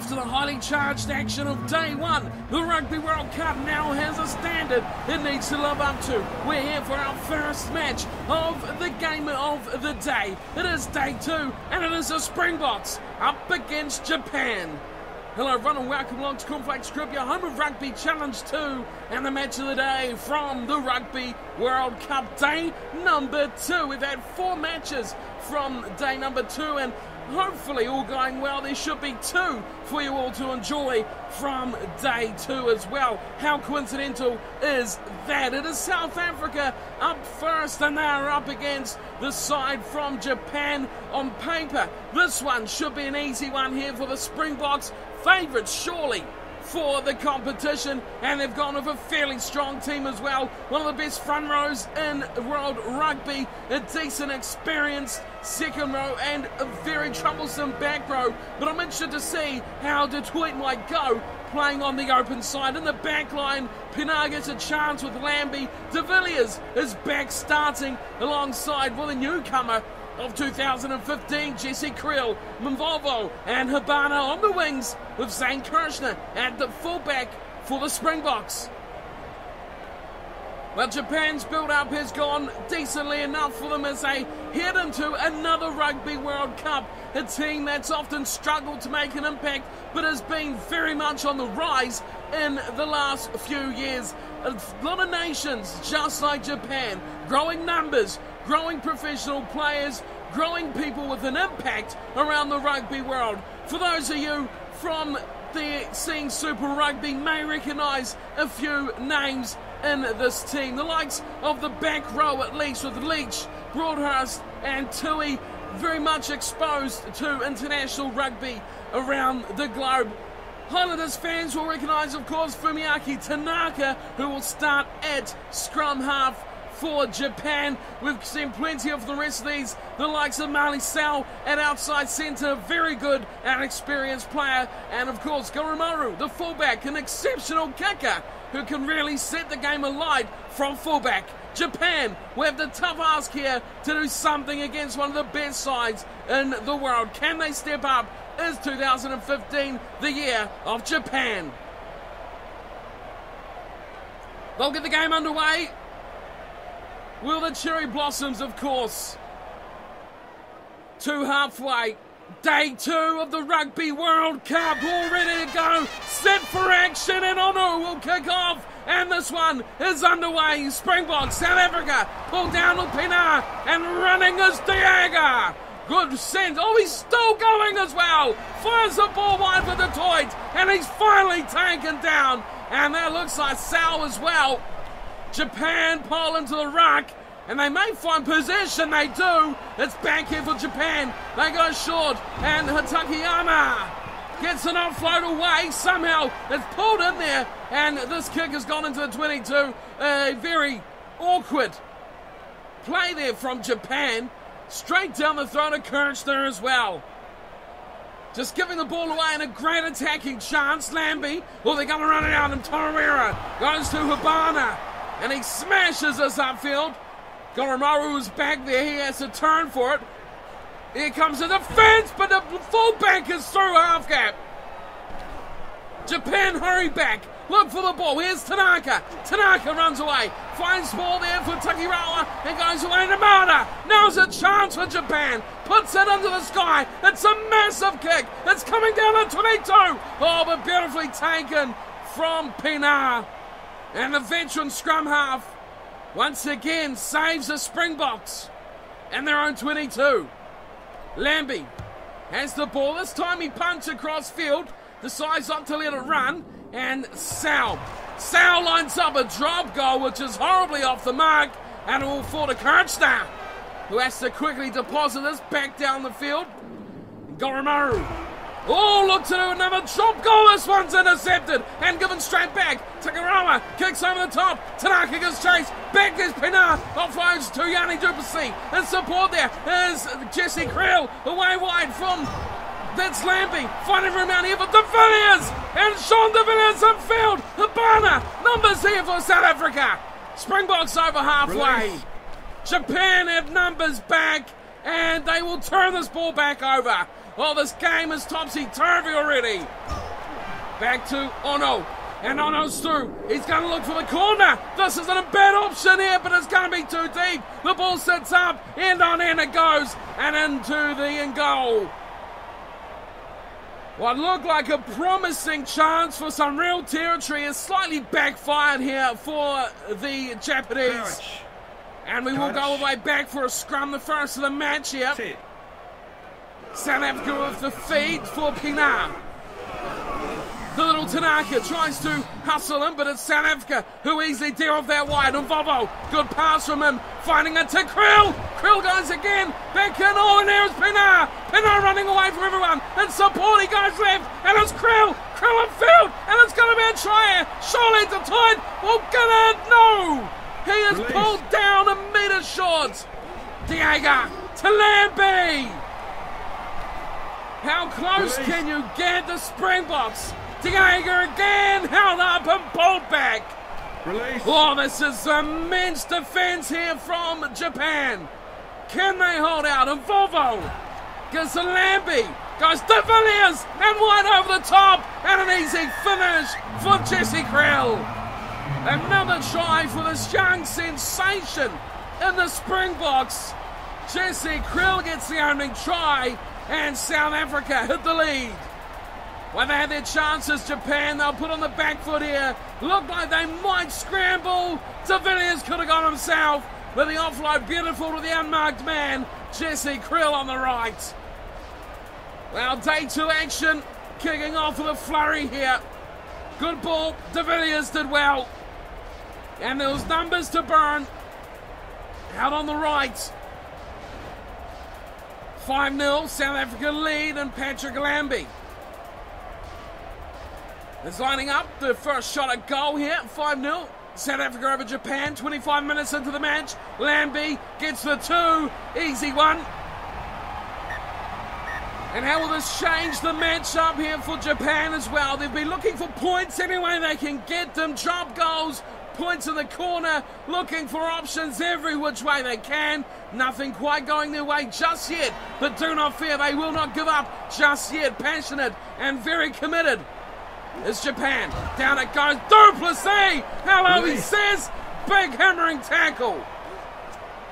After the highly charged action of day one, the Rugby World Cup now has a standard it needs to live up to. We're here for our first match of the game of the day. It is day two, and it is the Springboks up against Japan. Hello everyone and welcome along to Cornflakes Group, your home of Rugby Challenge 2 and the match of the day from the Rugby World Cup day number 2. We've had 4 matches from day number 2 and hopefully all going well. There should be 2 for you all to enjoy from day 2 as well. How coincidental is that? It is South Africa up first and they are up against the side from Japan. On paper, this one should be an easy one here for the Springboks. Favourites surely for the competition, and they've gone with a fairly strong team as well. One of the best front rows in world rugby, a decent experienced second row and a very troublesome back row. But I'm interested to see how Detroit might go playing on the open side. In the back line, Pienaar gets a chance with Lambie. De Villiers is back starting alongside with a newcomer of 2015, Jesse Kriel, Mvovo and Habana on the wings with Zane Kirshner at the fullback for the Springboks. Well, Japan's build-up has gone decently enough for them as they head into another Rugby World Cup, a team that's often struggled to make an impact but has been very much on the rise in the last few years. A lot of nations, just like Japan, growing numbers, growing professional players, growing people with an impact around the rugby world. For those of you from the Seeing Super Rugby may recognise a few names in this team. The likes of the back row at least, with Leach, Broadhurst and Tui very much exposed to international rugby around the globe. Highlanders fans will recognise, of course, Fumiaki Tanaka, who will start at scrum half for Japan. We've seen plenty of the rest of these, the likes of Mali Sal at outside centre, very good and experienced player, and of course Goromaru, the fullback, an exceptional kicker who can really set the game alight from fullback. Japan, we have the tough ask here to do something against one of the best sides in the world. Can they step up? Is 2015 the year of Japan? They'll get the game underway. Will the cherry blossoms, of course, to halfway. Day 2 of the Rugby World Cup, all ready to go, set for action, and Onu will kick off, and this one is underway. Springboks, South Africa, pulled down with Pienaar, and running is Diaga. Good sense. Oh, he's still going as well. Fires the ball wide for Detroit, and he's finally taken down, and that looks like Sal as well. Japan pull into the ruck, and they may find possession. They do. It's back here for Japan. They go short, and Hatakeyama gets an offload away. Somehow it's pulled in there, and this kick has gone into the 22. A very awkward play there from Japan. Straight down the throat of Kirshner as well. Just giving the ball away and a great attacking chance. Lambie, they're going to run it out, and Torreira goes to Habana, and he smashes this upfield. Goromaru is back there. He has to turn for it. Here comes the defense, but the fullback is through half gap. Japan hurry back. Look for the ball. Here's Tanaka. Tanaka runs away. Finds ball there for Takirawa and goes away to Mada. Now's a chance for Japan. Puts it into the sky. It's a massive kick. It's coming down at 22. Oh, but beautifully taken from Pienaar. And the veteran scrum half once again saves the Springboks and their own 22. Lambie has the ball. This time he punts across field. Decides not to let it run. And Sal lines up a drop goal, which is horribly off the mark. And it will fall to Kirshner, who has to quickly deposit this back down the field. Goromaru. Oh, look to do another drop goal. This one's intercepted and given straight back. Takarawa kicks over the top. Tanaka gets chased. Back is Pienaar. Offloads to Yanni Duplessis. In support there is Jesse Kriel. Away wide from... That's Lambie. Finding room out here for De Villiers. And Sean De Villiers in field. Habana. Numbers here for South Africa. Springboks over halfway. Release. Japan have numbers back. And they will turn this ball back over. Oh, this game is topsy-turvy already. Back to Ono. And Ono's through. He's going to look for the corner. This isn't a bad option here, but it's going to be too deep. The ball sits up. End on end it goes. And into the end goal. What looked like a promising chance for some real territory is slightly backfired here for the Japanese. And we will go all the way back for a scrum, the first of the match here. South Africa with the feed for Pienaar. The little Tanaka tries to hustle him, but it's South Africa who easily deal with that wide. And Vovo, good pass from him, finding it to Krill. Krill goes again, back in, oh, and there's Pienaar. Pienaar running away from everyone. And support, he goes left, and it's Krill. Krill in field, and it's going to be a try. Surely it's a tight. Oh, get it, no. He is pulled down a metre short. Diego to Lambie. How close can you get the Springboks? Diego again, held up and pulled back. Oh, this is immense defence here from Japan. Can they hold out? And Vovo gets to Lambie. Goes to Villiers and wide over the top. And an easy finish for Jesse Krill. Another try for this young sensation in the Springboks. Jesse Krill gets the opening try. And South Africa hit the lead. When they had their chances, Japan, they'll put on the back foot here. Looked like they might scramble. De Villiers could have gone himself. But the offload beautiful to the unmarked man, Jesse Krill on the right. Well, day 2 action kicking off with a flurry here. Good ball. De Villiers did well. And there was numbers to burn. Out on the right. 5-0, South Africa lead, and Patrick Lambie is lining up the first shot at goal here. 5-0, South Africa over Japan, 25 minutes into the match. Lambie gets the 2, easy one. And how will this change the match-up here for Japan as well? They've been looking for points any way they can get them. Drop goals, points in the corner, looking for options every which way they can. Nothing quite going their way just yet, but do not fear, they will not give up just yet. Passionate and very committed is Japan. Down it goes, du Plessis! Hello, he says. Big hammering tackle.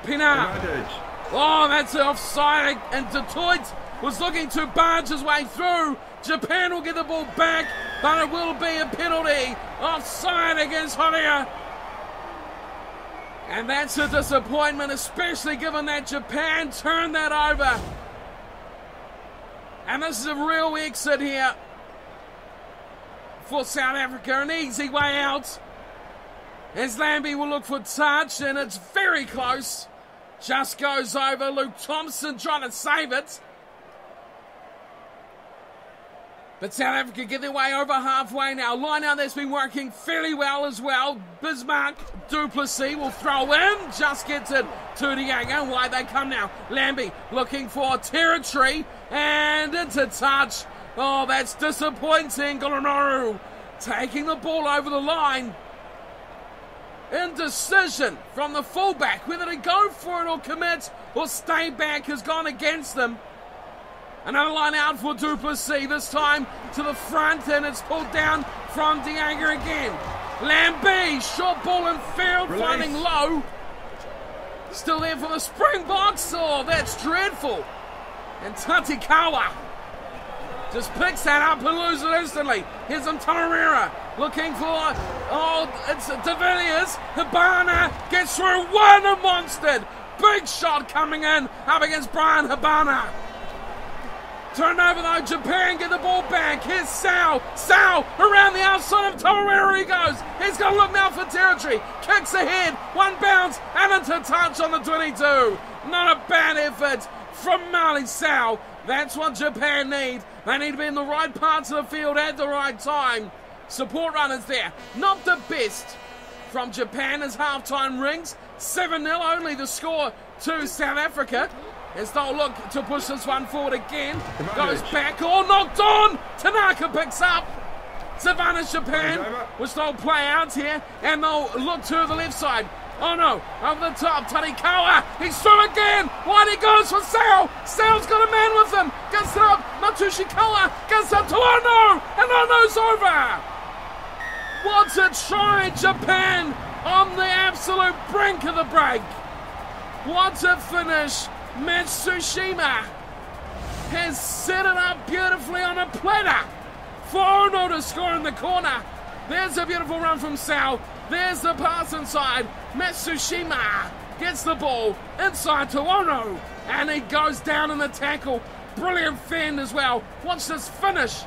Pienaar. Oh, that's offside, and Detroit was looking to barge his way through. Japan will get the ball back, but it will be a penalty. Offside against Horia. And that's a disappointment, especially given that Japan turned that over. And this is a real exit here for South Africa. An easy way out. As Lambie will look for touch, and it's very close. Just goes over. Luke Thompson trying to save it. But South Africa get their way over halfway now. Line out that's been working fairly well as well. Bismarck, du Plessis will throw in. Just gets it to Diego. Why they come now. Lambie looking for territory. And it's a touch. Oh, that's disappointing. Golonoru taking the ball over the line. Indecision from the fullback. Whether to go for it or commit or stay back has gone against them. Another line out for du Plessis, this time to the front, and it's pulled down from Diego again. Lambie, short ball in field, finding low. Still there for the Springboks. Oh, that's dreadful. And Tatikawa just picks that up and loses it instantly. Here's Antonarera looking for, it's De Villiers. Habana gets through, one and monstered. Big shot coming in up against Brian Habana. Turned over though, Japan get the ball back. Here's Sao. Sao around the outside of Torreira he goes. He's going to look now for territory. Kicks ahead, one bounce, and into touch on the 22. Not a bad effort from Mali Sao. That's what Japan need. They need to be in the right parts of the field at the right time. Support runners there. Not the best from Japan as halftime rings. 7-0 only the score to South Africa. As they'll look to push this one forward again. Goes back, knocked on. Tanaka picks up. Savannah Japan, which they'll play out here. And they'll look to the left side. Oh no, over the top, Tanikawa. He's through again. Whitey goes for Sal. Sal's got a man with him. gets it up. Matushikawa gets up to Ono, and Ono's over. What a try, Japan, on the absolute brink of the break. What a finish. Matsushima has set it up beautifully on a platter for Ono to score in the corner. There's a beautiful run from Sao. There's the pass inside. Matsushima gets the ball inside to Ono, and he goes down in the tackle. Brilliant fend as well. Watch this finish.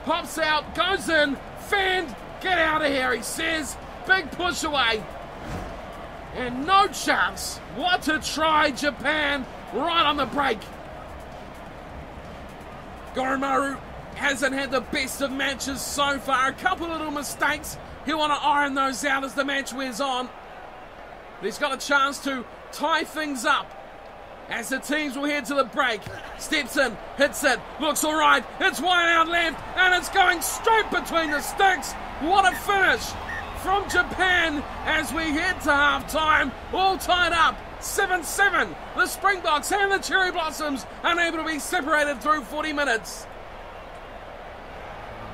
Pops out, goes in, fend, get out of here, he says. Big push away. And no chance. What a try, Japan, right on the break. Goromaru hasn't had the best of matches so far. A couple of little mistakes. He'll want to iron those out as the match wears on. He's got a chance to tie things up as the teams will head to the break. Steps in, hits it, looks all right. It's wide out left, and it's going straight between the sticks. What a finish from Japan as we head to half-time. All tied up, 7-7. The Springboks and the Cherry Blossoms unable to be separated through 40 minutes.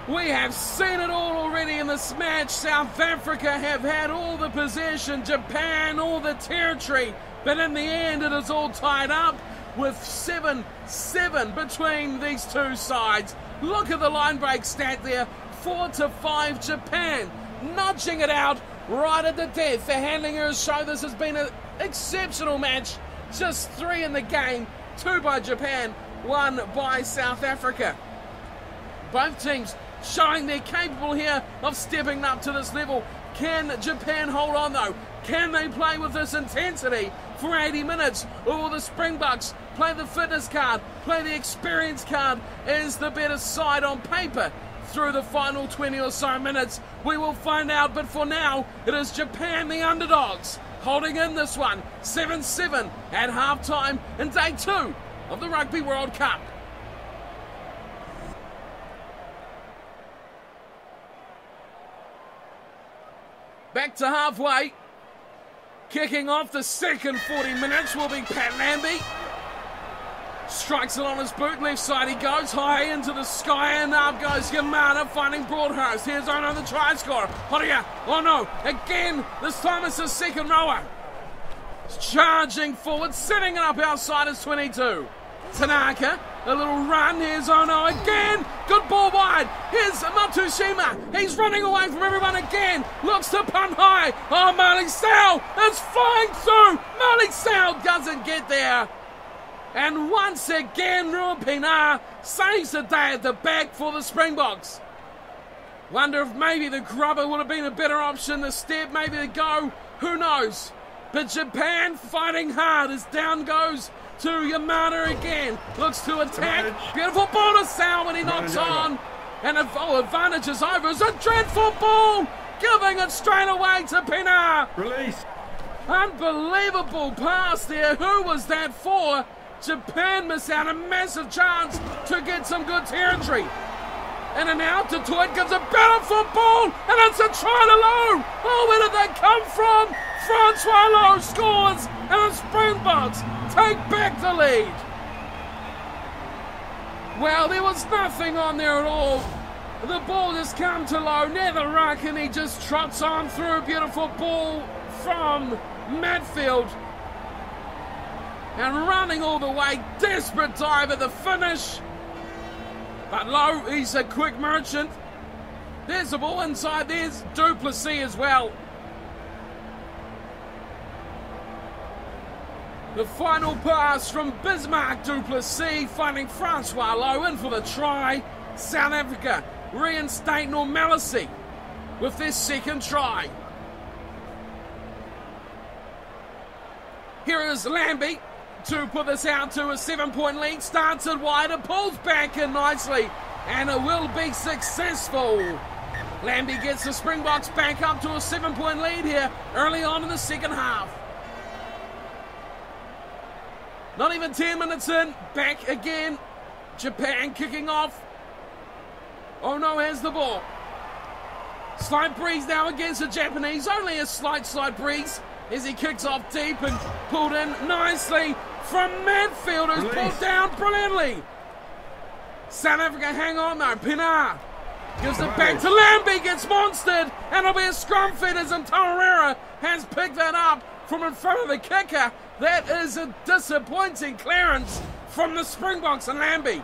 We have seen it all already in this match. South Africa have had all the possession, Japan all the territory, but in the end it is all tied up with 7-7 between these two sides. Look at the line break stat there, 4-5 Japan, nudging it out right at the death. The handling errors show this has been an exceptional match. Just 3 in the game, 2 by Japan, 1 by South Africa. Both teams showing they're capable here of stepping up to this level. Can Japan hold on though? Can they play with this intensity for 80 minutes? Or will the Springboks play the fitness card, play the experience card as the better side on paper through the final 20 or so minutes? We will find out, but for now, it is Japan the underdogs holding in this one, 7-7 at halftime in day 2 of the Rugby World Cup. Back to halfway. Kicking off the second 40 minutes will be Pat Lambie. Strikes it on his boot, left side he goes, high into the sky, and up goes Yamada, finding Broadhurst. Here's Ono, the try scorer. Horia, Ono, again, this time it's the second rower. Charging forward, setting it up outside his 22. Tanaka, a little run, here's Ono again, good ball wide, here's Matsushima, he's running away from everyone again, looks to punt high, oh Mali Sao is flying through, Mali Sao doesn't get there, and once again Ruapina saves the day at the back for the Springboks. Wonder if maybe the grubber would have been a better option, the step, maybe the go, who knows, but Japan fighting hard as down goes to Yamada again, looks to attack, beautiful ball to Sao when he knocks on, and advantage is over, it's a dreadful ball, giving it straight away to Pina. Release. Unbelievable pass there, who was that for? Japan miss out a massive chance to get some good territory. And an out to Toit gives a beautiful ball, and it's a try to Lowe. Oh, where did that come from? Francois Lowe scores, and the Springboks take back the lead. Well, there was nothing on there at all. The ball just come to Lowe near the ruck, and he just trots on through a beautiful ball from Matfield. And running all the way, desperate dive at the finish. But Lowe, he's a quick merchant. There's the ball inside, there's Duplessis as well. The final pass from Bismarck Duplessis, finding Francois Lowe in for the try. South Africa reinstate normalcy with their second try. Here is Lambie to put this out to a 7-point lead. Starts it wide and pulls back in nicely, and it will be successful. Lambie gets the Springboks back up to a 7-point lead here early on in the second half. Not even 10 minutes in, back again. Japan kicking off. Ono has the ball. Slight breeze now against the Japanese. Only a slight breeze as he kicks off deep and pulled in nicely from Matfield, who's pulled down brilliantly. South Africa hang on though. Pienaar gives it back to Lambie, gets monstered, and it'll be a scrum feed as Taurera has picked that up from in front of the kicker. That is a disappointing clearance from the Springboks and Lambie.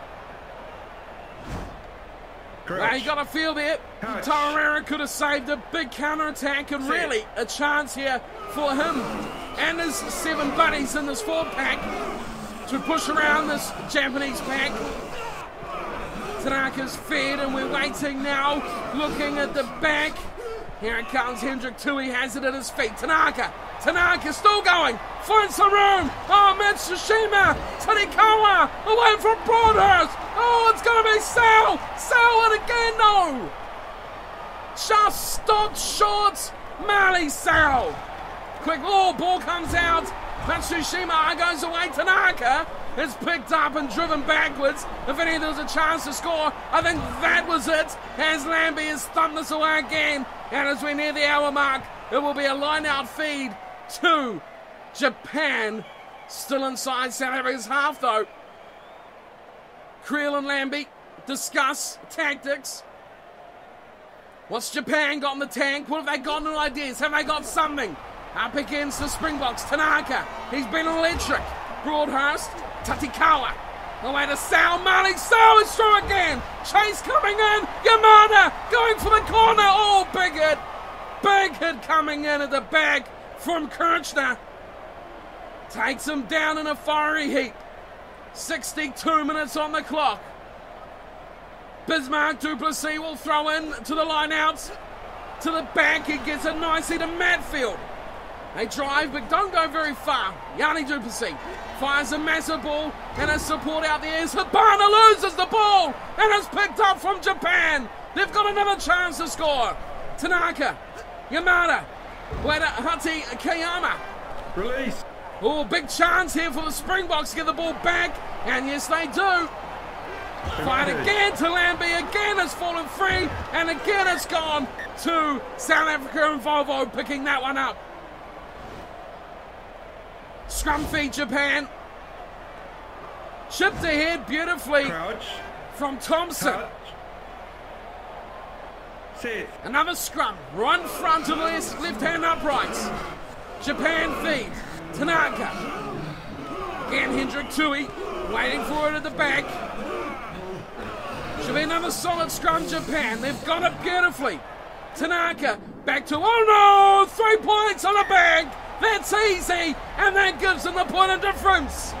Now you got to feel there, Taurera could have saved a big counter-attack and really a chance here for him and his 7 buddies in this forward pack to push around this Japanese pack. Tanaka's fed and we're waiting now, looking at the back. Here it comes, Hendrik Tui has it at his feet. Tanaka still going, finds some room. Oh, Matsushima, Tanikawa, away from Broadhurst. Oh, it's going to be Sal, and again, no. Just stopped short, Marley Sal. Quick, ball comes out. Matsushima goes away, Tanaka is picked up and driven backwards. If any there was a chance to score, I think that was it, as Lambie has thumped this away again. And as we near the hour mark, it will be a line-out feed to Japan. Still inside South Africa's half, though. Creel and Lambie discuss tactics. What's Japan got in the tank? What have they got? No ideas? Have they got something? Up against the Springboks, Tanaka. He's been electric. Broadhurst, Tatikawa. Away to Sal. Marley Sal is through again. Chase coming in. Yamada going for the corner. Oh, big hit. Big hit coming in at the back from Kirchner. Takes him down in a fiery heat. 62 minutes on the clock. Bismarck du Plessis will throw in to the line-outs. To the back, he gets it nicely to Matfield. They drive, but don't go very far. Yanni du Plessis fires a massive ball, and a support out there is Habana loses the ball, and it's picked up from Japan. They've got another chance to score. Tanaka, Yamada, way to Hati Kayama. Release. Oh, big chance here for the Springboks to get the ball back, and yes, they do. Fight again to Lambie, again it's fallen free, and again it's gone to South Africa and Volvo picking that one up. Scrum feed Japan. Chipped ahead beautifully from Thompson. Another scrum, right in front of the left-hand uprights. Japan feed. Tanaka. Again Hendrik Tui, waiting for it at the back. Should be another solid scrum, Japan. They've got it beautifully. Tanaka back to, oh no, 3 points on the bag. That's easy, and that gives them the point of difference.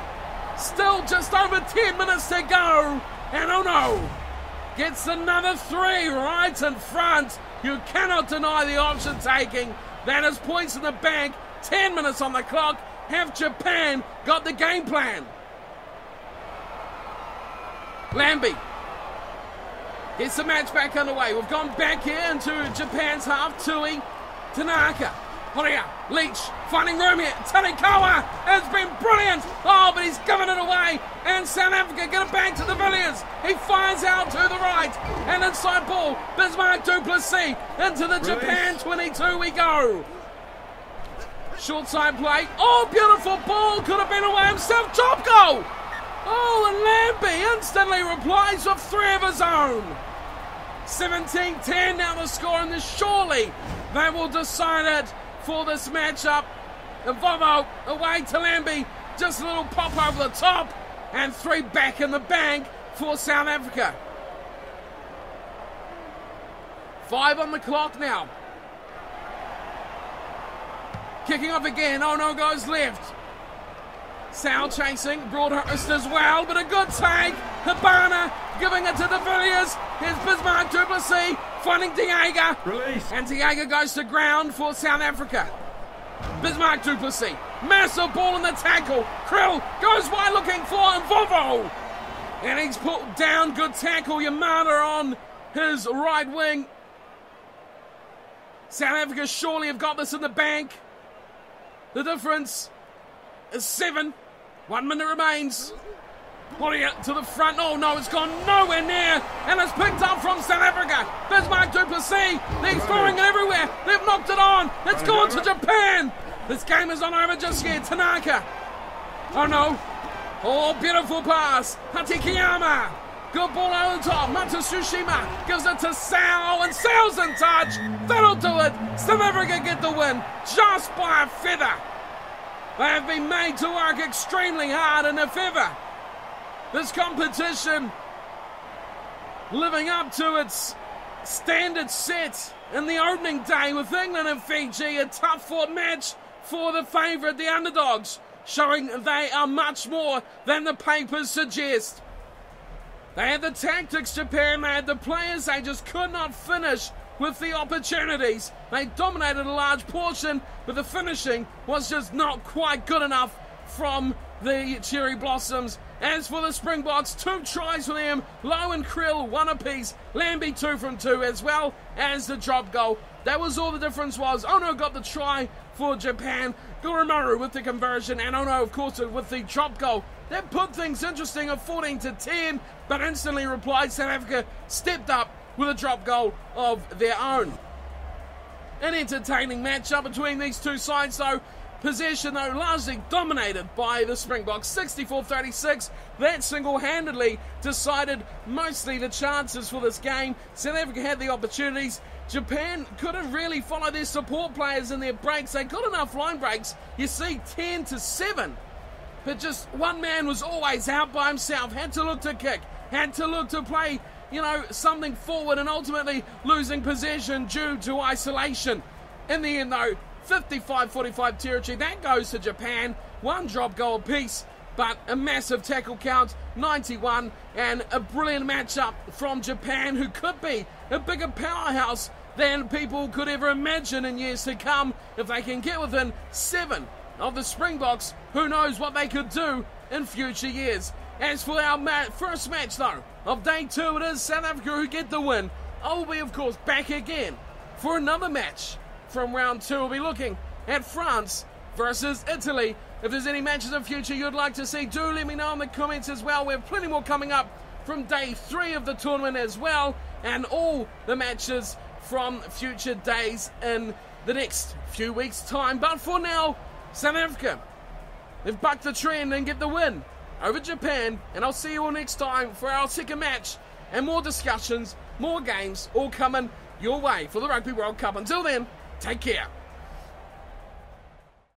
Still just over 10 minutes to go, and oh no, gets another 3 right in front. You cannot deny the option taking. That is points in the bank. 10 minutes on the clock. Have Japan got the game plan? Lambie gets the match back underway. We've gone back here into Japan's half. Tui, Tanaka, Horia, Leach, finding room here. Tanikawa has been brilliant. Oh, but he's given it away. And South Africa get it back to the Villiers. He fires out to the right. And inside ball, Bismarck du Plessis into the Japan 22 we go. Short side play. Oh, beautiful ball. Could have been away himself. Top goal. Oh, and Lambie instantly replies with 3 of his own. 17-10 now the score, and surely they will decide it for this matchup. Vovo away to Lambie. Just a little pop over the top, and 3 back in the bank for South Africa. 5 on the clock now. Kicking off again. Oh no, goes left. Sal chasing, Broadhurst as well, but a good take. Habana giving it to the Villiers. Here's Bismarck du Plessis finding Diega. Release. And Diega goes to ground for South Africa. Bismarck du Plessis, massive ball in the tackle. Krill goes wide looking for Vovo. And he's put down, good tackle. Yamada on his right wing. South Africa surely have got this in the bank. The difference is 7. 1 minute remains. Horia to the front. Oh no, it's gone nowhere near. And it's picked up from South Africa. Bismarck du Plessis. They're throwing it everywhere. They've knocked it on. It's gone to Japan. This game is not over just yet. Tanaka. Oh no. Oh, beautiful pass. Hatikiyama. Good ball over the top. Matsushima gives it to Sal, and Sal's in touch. That'll do it. South Africa get the win just by a feather. They have been made to work extremely hard, and if ever this competition living up to its standard set in the opening day with England and Fiji, a tough-fought match for the favourite, the underdogs, showing they are much more than the papers suggest. They had the tactics, Japan, they had the players, they just could not finish with the opportunities. They dominated a large portion, but the finishing was just not quite good enough from the Cherry Blossoms. As for the Springboks, 2 tries for them. Lowe and Krill, 1 apiece. Lambie 2 from 2, as well as the drop goal. That was all the difference was. Ono got the try for Japan. Guramaru with the conversion, and Ono, of course, with the drop goal. That put things interesting at 14-10, but instantly replied. South Africa stepped up with a drop goal of their own. An entertaining matchup between these two sides, though. Possession, though, largely dominated by the Springboks, 64-36. That single-handedly decided mostly the chances for this game. South Africa had the opportunities. Japan couldn't really follow their support players in their breaks. They got enough line breaks, you see, 10-7. But just one man was always out by himself, had to look to kick, had to look to play, something forward, and ultimately losing possession due to isolation. In the end, though, 55-45 territory, that goes to Japan. 1 drop goal apiece, but a massive tackle count, 91, and a brilliant matchup from Japan, who could be a bigger powerhouse than people could ever imagine in years to come. If they can get within 7 of the Springboks, who knows what they could do in future years. As for our first match, though, of day 2, it is South Africa who get the win. I will be, of course, back again for another match. From round 2, we'll be looking at France versus Italy. If there's any matches in future you'd like to see, do let me know in the comments as well. We have plenty more coming up from day 3 of the tournament as well, and all the matches from future days in the next few weeks' time. But for now, South Africa, they've bucked the trend and get the win over Japan, and I'll see you all next time for our second match, and more discussions, more games, all coming your way for the Rugby World Cup. Until then, take care.